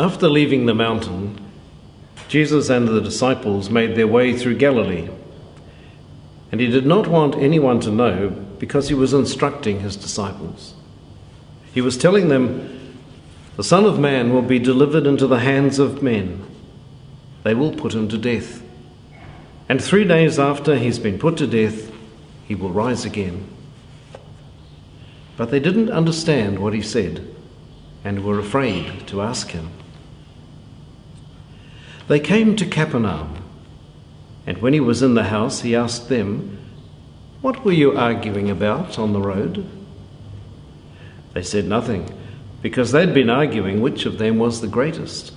After leaving the mountain, Jesus and the disciples made their way through Galilee, and he did not want anyone to know because he was instructing his disciples. He was telling them, "The Son of Man will be delivered into the hands of men. They will put him to death. And 3 days after he's been put to death, he will rise again." But they didn't understand what he said and were afraid to ask him. They came to Capernaum, and when he was in the house, he asked them, "What were you arguing about on the road?" They said nothing, because they'd been arguing which of them was the greatest.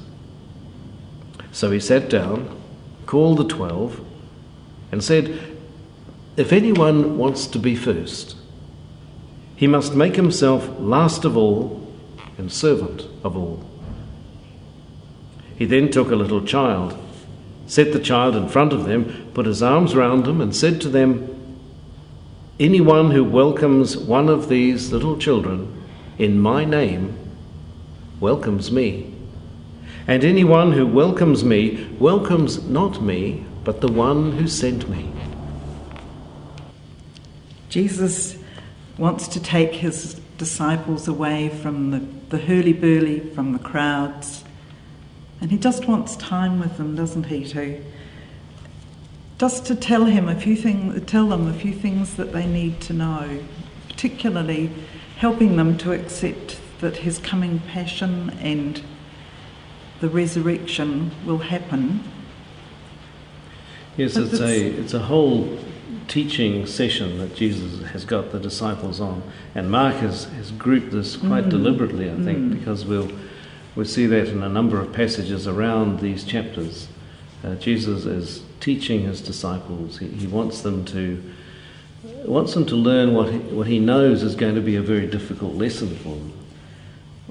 So he sat down, called the 12, and said, "If anyone wants to be first, he must make himself last of all and servant of all." He then took a little child, set the child in front of them, put his arms round him, and said to them, "Anyone who welcomes one of these little children in my name welcomes me. And anyone who welcomes me welcomes not me, but the one who sent me." Jesus wants to take his disciples away from the hurly-burly, from the crowds. And he just wants time with them, doesn't he, just to tell them a few things that they need to know, particularly helping them to accept that his coming passion and the resurrection will happen. Yes, it's a whole teaching session that Jesus has got the disciples on, and Mark has grouped this quite deliberately, I think, because we'll see that in a number of passages around these chapters. Jesus is teaching his disciples. He wants them to learn what he knows is going to be a very difficult lesson for them.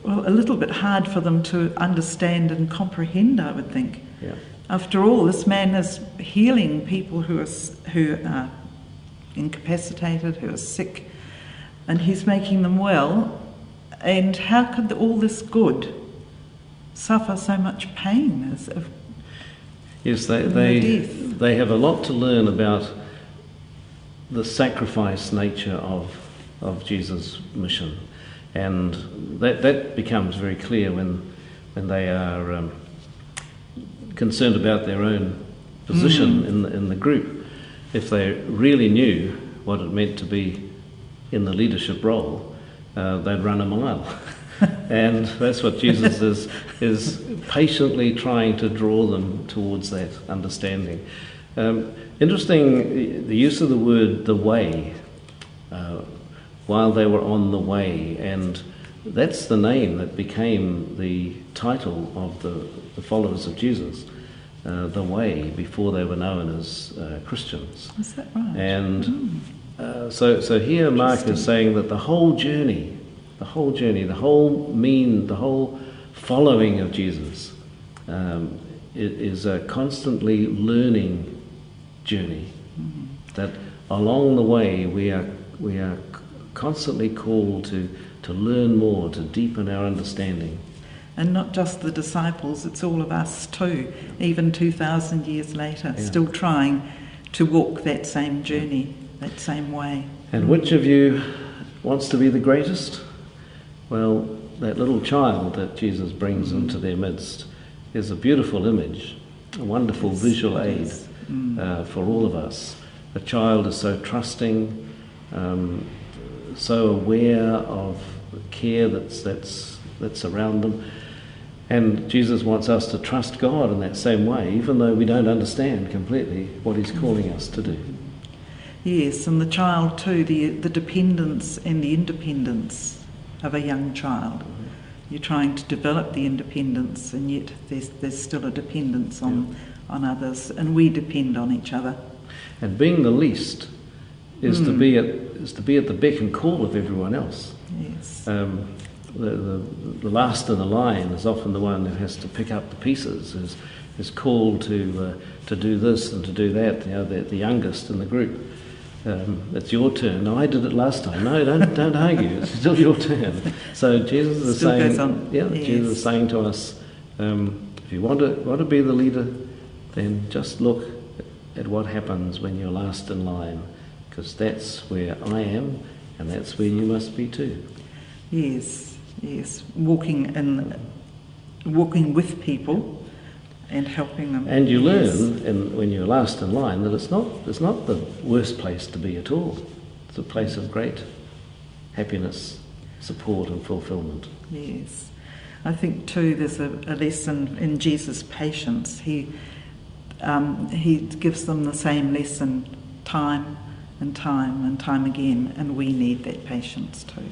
Well, a little bit hard for them to understand and comprehend, I would think. Yeah. After all, this man is healing people who are incapacitated, who are sick, and he's making them well. And how could all this good suffer so much pain? Yes, they have a lot to learn about the sacrifice nature of Jesus' mission, and that becomes very clear when they are concerned about their own position in the group. If they really knew what it meant to be in the leadership role, they'd run a mile. And that's what Jesus is patiently trying to draw them towards that understanding. Interesting, the use of the word "the way," while they were on the way, and that's the name that became the title of the followers of Jesus, the way, before they were known as Christians. Is that right? And so here Mark is saying that the whole journey, the whole following of Jesus is a constantly learning journey. That along the way we are constantly called to learn more, to deepen our understanding. And not just the disciples, it's all of us too, even 2,000 years later, still trying to walk that same journey, that same way. And which of you wants to be the greatest? Well, that little child that Jesus brings into their midst is a beautiful image, a wonderful visual aid for all of us. The child is so trusting, so aware of the care that's around them. And Jesus wants us to trust God in that same way, even though we don't understand completely what he's calling us to do. Yes, and the child too, the dependence and the independence of a young child. You're trying to develop the independence, and yet there's still a dependence on others, and we depend on each other. And being the least is to be at the beck and call of everyone else. Yes. The last in the line is often the one who has to pick up the pieces, is called to do this and to do that. You know, the youngest in the group. It's your turn. No, I did it last time. No, don't argue. It's still your turn. So Jesus is saying, goes on. Yes. Jesus is saying to us, If you want to be the leader, then just look at what happens when you're last in line, because that's where I am, and that's where you must be too. Yes, yes. Walking with people and helping them. And you Yes. learn, when you're last in line, that it's not the worst place to be at all. It's a place of great happiness, support and fulfilment. Yes. I think too there's a lesson in Jesus' patience. He gives them the same lesson time and time and time again, and we need that patience too.